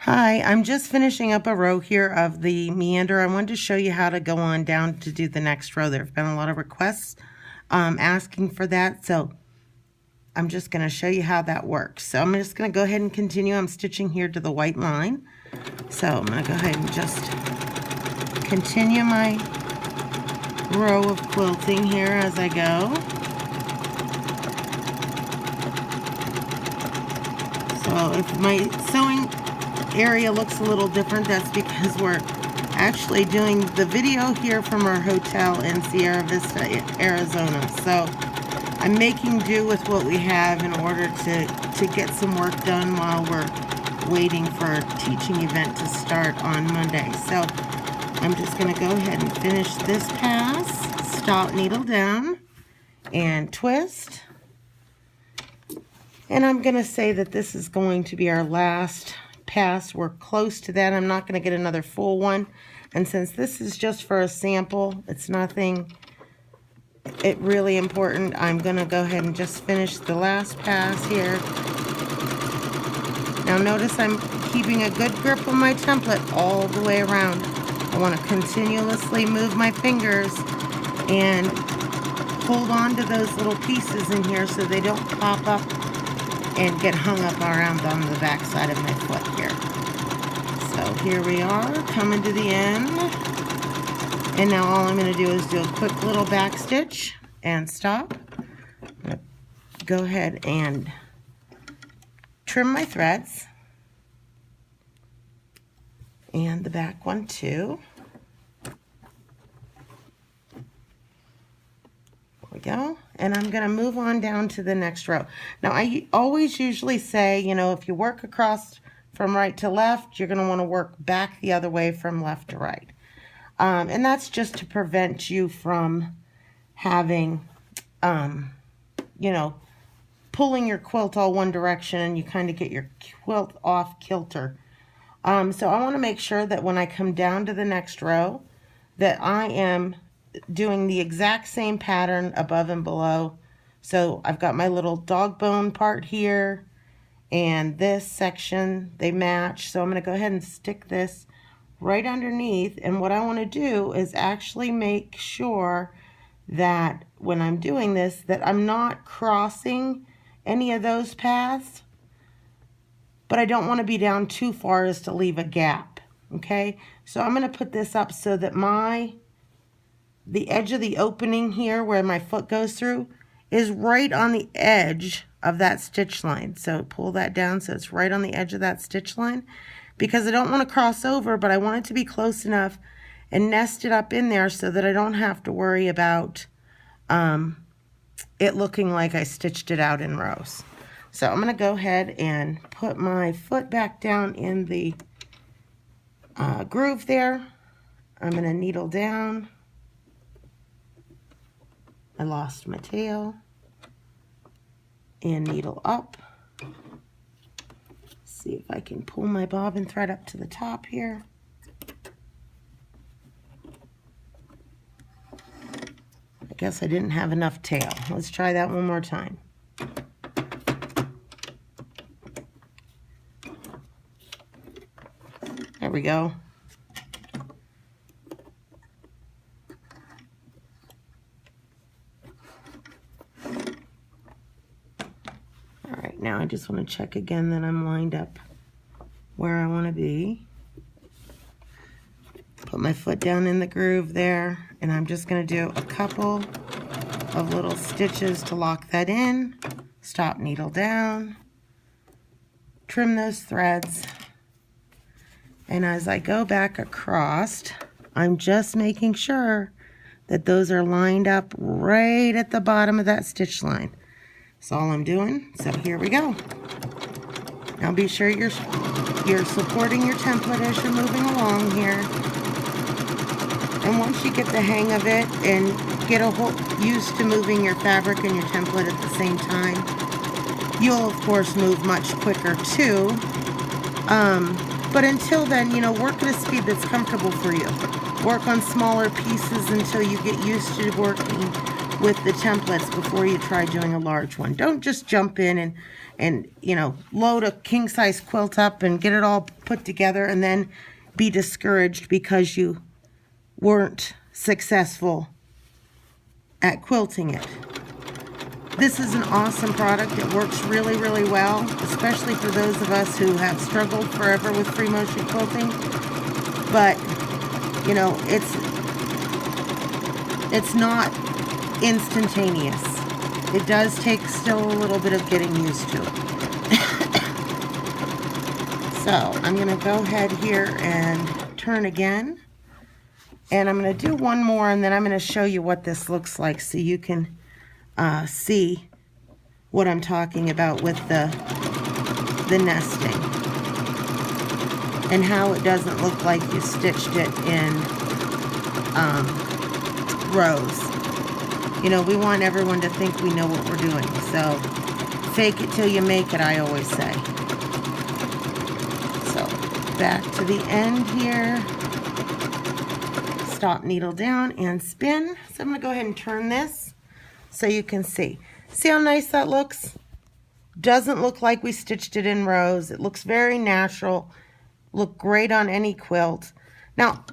Hi, I'm just finishing up a row here of the meander. I wanted to show you how to go on down to do the next row. There have been a lot of requests asking for that, so I'm just going to show you how that works. So I'm just going to go ahead and continue. I'm stitching here to the white line. So I'm going to go ahead and just continue my row of quilting here as I go. So if my sewing area looks a little different, that's because we're actually doing the video here from our hotel in Sierra Vista, Arizona. So I'm making do with what we have in order to get some work done while we're waiting for our teaching event to start on Monday. So I'm just going to go ahead and finish this pass, stop, needle down, and twist. And I'm going to say that this is going to be our last pass. We're close to that. I'm not going to get another full one. And since this is just for a sample, it's nothing really important, I'm going to go ahead and just finish the last pass here. Now notice I'm keeping a good grip on my template all the way around. I want to continuously move my fingers and hold on to those little pieces in here so they don't pop up and get hung up around on the back side of my foot here. So here we are, coming to the end. And now all I'm going to do is do a quick little back stitch and stop. I'm going to go ahead and trim my threads. And the back one too. There we go. And I'm going to move on down to the next row. Now, I always usually say, you know, if you work across from right to left, you're going to want to work back the other way from left to right. And that's just to prevent you from having, you know, pulling your quilt all one direction and you kind of get your quilt off kilter. So I want to make sure that when I come down to the next row that I am doing the exact same pattern above and below. So I've got my little dog bone part here and this section, they match. So I'm going to go ahead and stick this right underneath, and what I want to do is actually make sure that when I'm doing this that I'm not crossing any of those paths, but I don't want to be down too far as to leave a gap. Okay, so I'm going to put this up so that the edge of the opening here where my foot goes through is right on the edge of that stitch line. So pull that down so it's right on the edge of that stitch line, because I don't want to cross over, but I want it to be close enough and nested up in there so that I don't have to worry about it looking like I stitched it out in rows. So I'm going to go ahead and put my foot back down in the groove there. I'm going to needle down. I lost my tail, and needle up. See if I can pull my bobbin thread up to the top here. I guess I didn't have enough tail. Let's try that one more time. There we go. Now I just want to check again that I'm lined up where I want to be. Put my foot down in the groove there, and I'm just going to do a couple of little stitches to lock that in. Stop, needle down, trim those threads, and as I go back across, I'm just making sure that those are lined up right at the bottom of that stitch line. That's all I'm doing. So here we go. Now be sure you're supporting your template as you're moving along here. And once you get the hang of it and get used to moving your fabric and your template at the same time, you'll of course move much quicker too. But until then, you know, work at a speed that's comfortable for you. Work on smaller pieces until you get used to working with the templates before you try doing a large one. Don't just jump in and you know, load a king size quilt up and get it all put together and then be discouraged because you weren't successful at quilting it. This is an awesome product. It works really, really well, especially for those of us who have struggled forever with free motion quilting. But, you know, it's not instantaneous. It does take still a little bit of getting used to it. So I'm going to go ahead here and turn again. And I'm going to do one more, and then I'm going to show you what this looks like so you can see what I'm talking about with the nesting and how it doesn't look like you stitched it in rows. You know, we want everyone to think we know what we're doing, so fake it till you make it, I always say. So back to the end here, stop needle down and spin. So I'm going to go ahead and turn this so you can see. See how nice that looks? Doesn't look like we stitched it in rows. It looks very natural. Look great on any quilt. Now,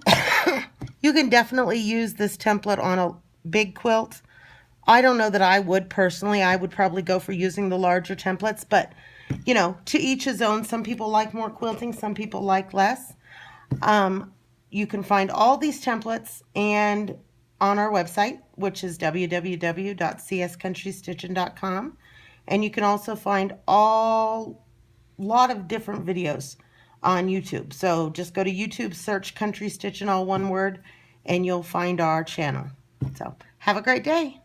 you can definitely use this template on a big quilt. I don't know that I would personally. I would probably go for using the larger templates, but you know, to each his own. Some people like more quilting, some people like less. You can find all these templates and on our website, which is www.cscountrystitchin.com, and you can also find a lot of different videos on YouTube. So just go to YouTube, search Country Stitchin, all one word, and you'll find our channel. So have a great day.